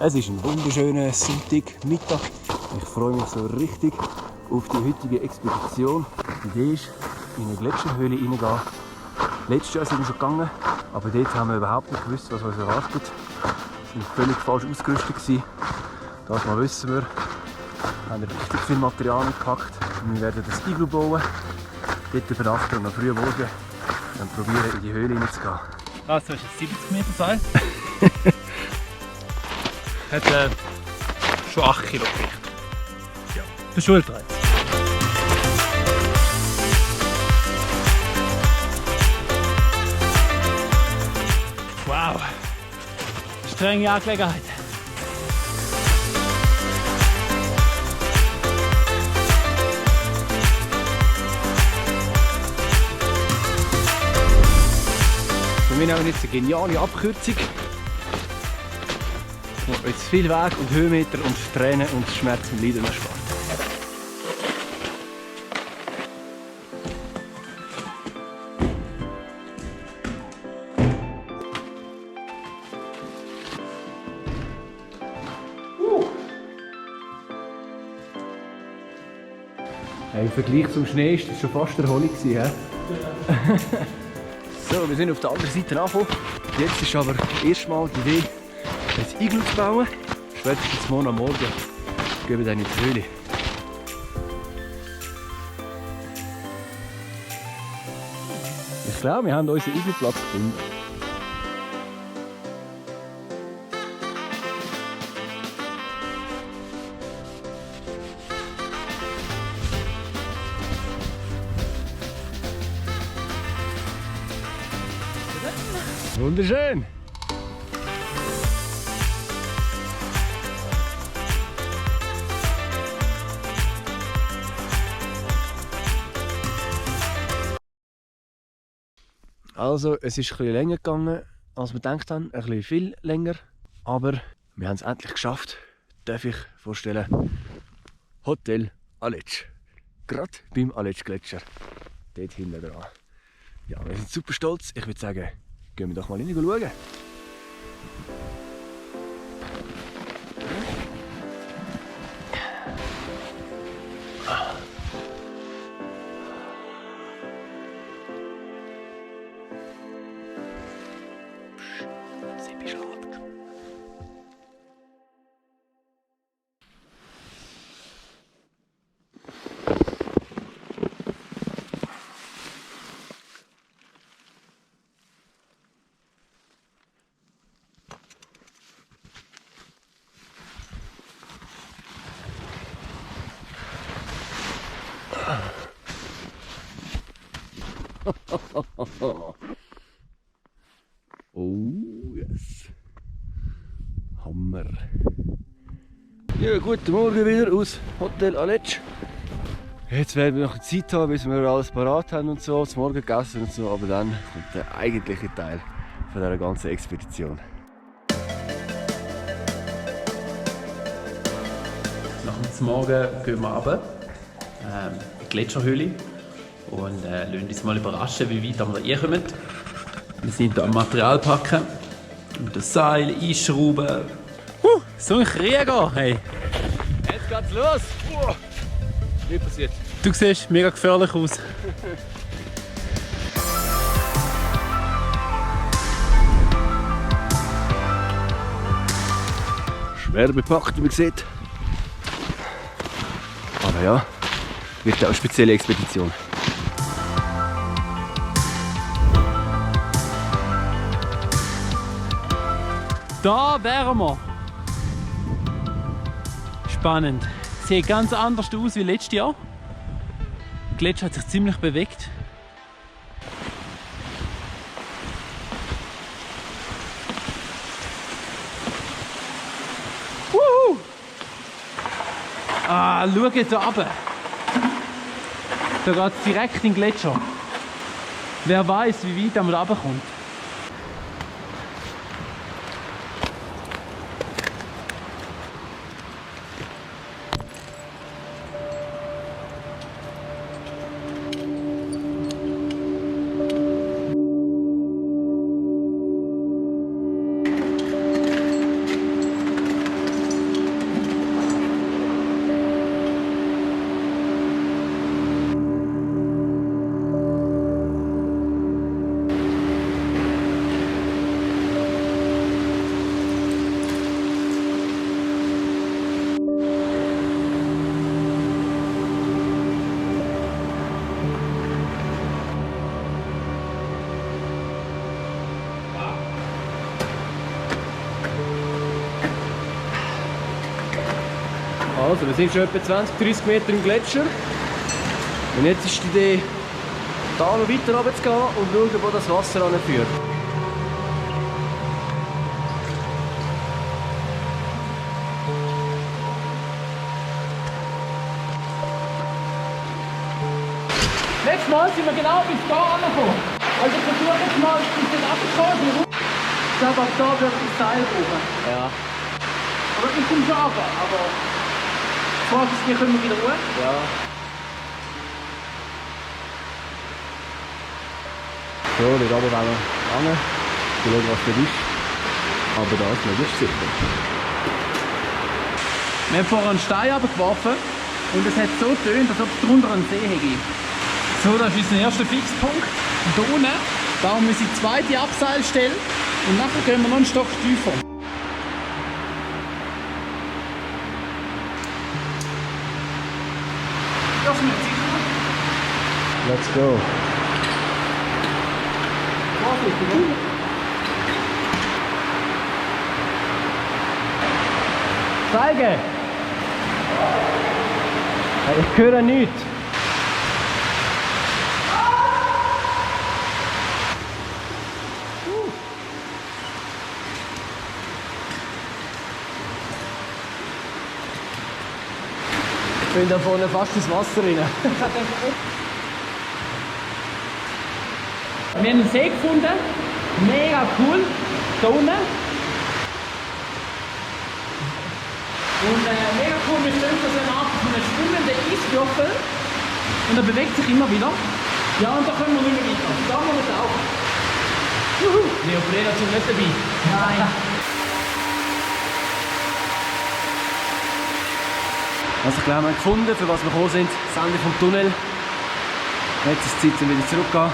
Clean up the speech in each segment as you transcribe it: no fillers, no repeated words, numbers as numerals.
Es ist ein wunderschöner Sonntagmittag. Ich freue mich so richtig auf die heutige Expedition. Die Idee ist, in eine Gletscherhöhle reingehen. Letztes Jahr sind wir schon gegangen, aber dort haben wir überhaupt nicht gewusst, was uns erwartet. Wir waren völlig falsch ausgerüstet. Das mal wissen wir. Wir haben richtig viel Material gepackt. Wir werden das Iglu bauen, dort übernachten und am frühen Morgen dann probieren, in die Höhle hineinzugehen. Also, ist jetzt 70 Meter Seil. Hat schon 8 Kilo Gewicht. Ja. Der Schulter jetzt. Wow! Strenge Angelegenheit. Wir nehmen jetzt eine geniale Abkürzung, die uns viel Weg und Höhenmeter und Tränen und Schmerz und Leiden erspart. Hey, im Vergleich zum Schnee war das schon fast Erholung. So, wir sind auf der anderen Seite angekommen. Jetzt ist aber erstmal die Idee, ein Iglu zu bauen. Spätestens morgen am Morgen gehen wir dann in die Höhle. Ich glaube, wir haben unseren Igluplatz gefunden. Wunderschön! Also, es ist ein bisschen länger gegangen, als wir gedacht haben. Ein bisschen viel länger. Aber wir haben es endlich geschafft. Darf ich vorstellen? Hotel Aletsch. Gerade beim Aletsch-Gletscher. Dort hinten dran. Ja, wir sind super stolz. Ich würde sagen, gehen wir doch mal rein schauen. Oh yes. Hammer. Ja, guten Morgen wieder aus Hotel Aletsch. Jetzt werden wir noch Zeit haben, bis wir alles parat haben und so, zum Morgen gegessen und so, aber dann kommt der eigentliche Teil von dieser ganzen Expedition. Nach dem Morgen gehen wir runter in die Gletscherhöhle und lassen uns mal überraschen, wie weit wir da reinkommen. Wir sind hier am Material packen, mit dem Seil einschrauben. So ein Krieger, hey! Jetzt geht's los! Wie passiert? Du siehst mega gefährlich aus. Schwer bepackt, wie man sieht. Aber ja, wird auch eine spezielle Expedition. Da wären wir. Spannend. Sieht ganz anders aus wie letztes Jahr. Der Gletscher hat sich ziemlich bewegt. Wuhu! Ah, schau jetzt hier runter. Da geht es direkt in den Gletscher. Wer weiß, wie weit man da runterkommt. Also wir sind schon etwa 20-30 Meter im Gletscher. Und jetzt ist die Idee, da noch weiter runter zu gehen und schauen, wo das Wasser anführt. Letztes Mal sind wir genau bis da angekommen. Also ich versuche jetzt mal, bis das abzukommen. Ich glaube, ab da wird das Seil oben. Ja. Aber ich komme schon runter, aber die Frage ist, wie kommen wir wieder hoch? Ja. So, dort oben wollen wir ran. Schauen, was da ist. Aber da ist nicht sicher. Wir haben vorher einen Stein runtergeworfen und es hat so getönt, als ob es drunter einen See hätte. So, das ist unser erster Fixpunkt. Und da unten bauen wir die zweite Abseilstelle und nachher gehen wir noch einen Stock tiefer. Das ist mir sicher. Let's go. Vorsichtig, oder? Zeige! Ich höre nichts. Ich bin da vorne fast ins Wasser rein. Wir haben einen See gefunden. Mega cool. Da unten. Und mega cool, wir stehen da so eine Art von einem schwimmenden Eiswürfel. Und er bewegt sich immer wieder. Ja, und da können wir nicht mehr weiter. Da haben wir es auch. Neopren dazu nicht dabei. Nein. Also ich glaube, wir haben gefunden, für was wir gekommen sind. Das Ende vom Tunnel. Jetzt ist es Zeit, wieder zurückzugehen.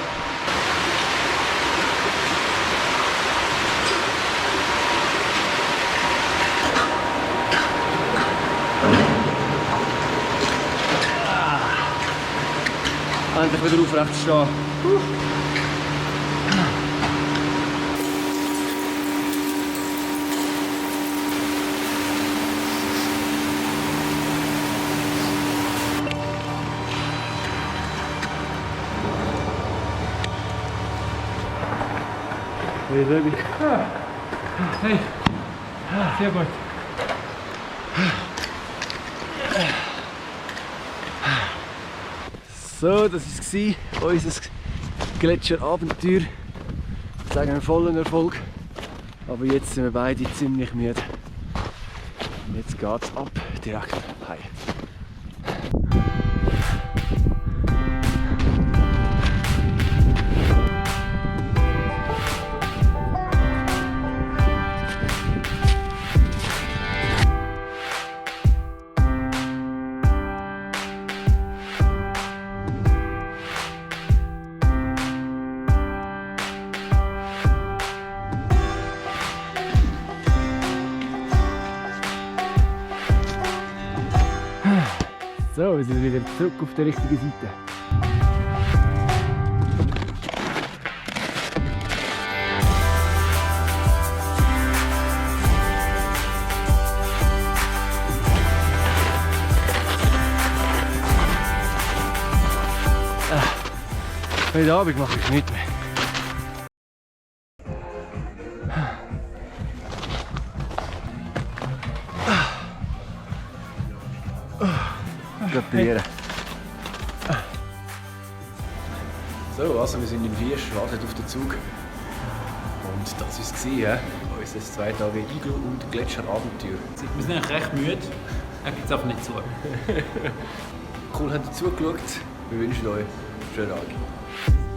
Endlich wieder aufrecht zu stehen. Wie wirklich? Hey. Sehr gut. So, das war unser Gletscherabenteuer. Ich sage einen vollen Erfolg. Aber jetzt sind wir beide ziemlich müde. Und jetzt geht's ab, direkt heim. So, wir sind wieder zurück auf der richtigen Seite. Heute Abend mache ich nichts mehr. Gratulieren. So, also wir sind in Wiesch, warten auf den Zug. Und das war es, unser 2 Tage Iglu- und Gletscherabenteuer. Wir sind eigentlich recht müde. Er gibt es einfach nicht zu. Cool, habt ihr zugeschaut. Wir wünschen euch einen schönen Tag.